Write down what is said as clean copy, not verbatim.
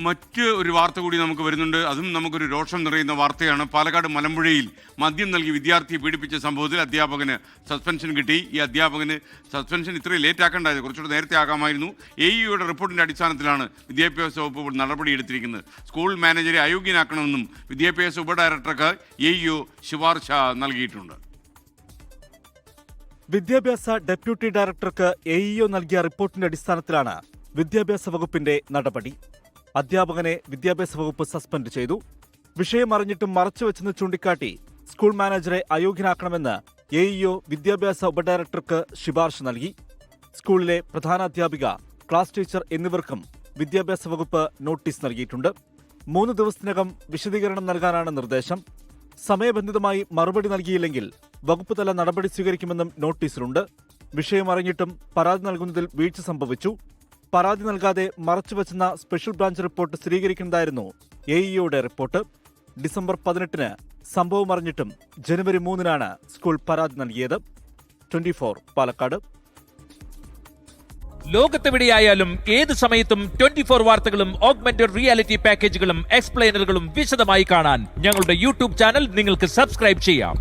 മറ്റ് ഒരു വാർത്ത കൂടി നമുക്ക് വരുന്നുണ്ട്. അതും നമുക്കൊരു രോഷം നിറയുന്ന വാർത്തയാണ്. പാലക്കാട് മലമ്പുഴയിൽ മദ്യം നൽകി വിദ്യാർത്ഥിയെ പീഡിപ്പിച്ച സംഭവത്തിൽ അധ്യാപകന് സസ്പെൻഷൻ കിട്ടി. ഈ അധ്യാപകന് സസ്പെൻഷൻ ഇത്രയും ലേറ്റ് ആക്കേണ്ടായത്, കുറച്ചുകൂടെ നേരത്തെ ആകാമായിരുന്നു. AEOയുടെ റിപ്പോർട്ടിൻ്റെ അടിസ്ഥാനത്തിലാണ് വിദ്യാഭ്യാസ വകുപ്പ് നടപടിയെടുത്തിരിക്കുന്നത്. സ്കൂൾ മാനേജരെ അയോഗ്യനാക്കണമെന്നും വിദ്യാഭ്യാസ ഉപഡയറക്ടർക്ക് AEO ശുപാർശ നൽകിയിട്ടുണ്ട്. വിദ്യാഭ്യാസ ഡെപ്യൂട്ടി ഡയറക്ടർക്ക് AEO നൽകിയ റിപ്പോർട്ടിന്റെ അടിസ്ഥാനത്തിലാണ് വിദ്യാഭ്യാസ വകുപ്പിന്റെ നടപടി. അധ്യാപകനെ വിദ്യാഭ്യാസ വകുപ്പ് സസ്പെൻഡ് ചെയ്തു. വിഷയം അറിഞ്ഞിട്ടും മറച്ചുവെച്ചെന്ന് ചൂണ്ടിക്കാട്ടി സ്കൂൾ മാനേജറെ അയോഗ്യനാക്കണമെന്ന് AEO വിദ്യാഭ്യാസ ഉപഡയറക്ടർക്ക് ശുപാർശ നൽകി. സ്കൂളിലെ പ്രധാനാധ്യാപിക, ക്ലാസ് ടീച്ചർ എന്നിവർക്കും വിദ്യാഭ്യാസ വകുപ്പ് നോട്ടീസ് നൽകിയിട്ടുണ്ട്. 3 ദിവസത്തിനകം വിശദീകരണം നൽകാനാണ് നിർദ്ദേശം. സമയബന്ധിതമായി മറുപടി നൽകിയില്ലെങ്കിൽ വകുപ്പ് തല നടപടി സ്വീകരിക്കുമെന്നും നോട്ടീസിലുണ്ട്. വിഷയം അറിഞ്ഞിട്ടും പരാതി നൽകുന്നതിൽ വീഴ്ച സംഭവിച്ചു. പരാതി നൽകാതെ മറച്ചുവെച്ചെന്ന സ്പെഷ്യൽ ബ്രാഞ്ച് റിപ്പോർട്ട് സ്ഥിരീകരിക്കുന്നതായിരുന്നു AEOയുടെ റിപ്പോർട്ട്. ഡിസംബർ 18-ന് സംഭവം അറിഞ്ഞിട്ടും ജനുവരി 3-നാണ് സ്കൂൾ പരാതി നൽകിയത്. 24 പാലക്കാട്. ലോകത്തെവിടെയായാലും ഏത് സമയത്തും 24 വാർത്തകളും ഓഗ്മെന്റഡ് റിയാലിറ്റി പാക്കേജുകളും എക്സ്പ്ലെയിനറുകളും വിശദമായി കാണാൻ ഞങ്ങളുടെ യൂട്യൂബ് ചാനൽ നിങ്ങൾക്ക് സബ്സ്ക്രൈബ് ചെയ്യാം.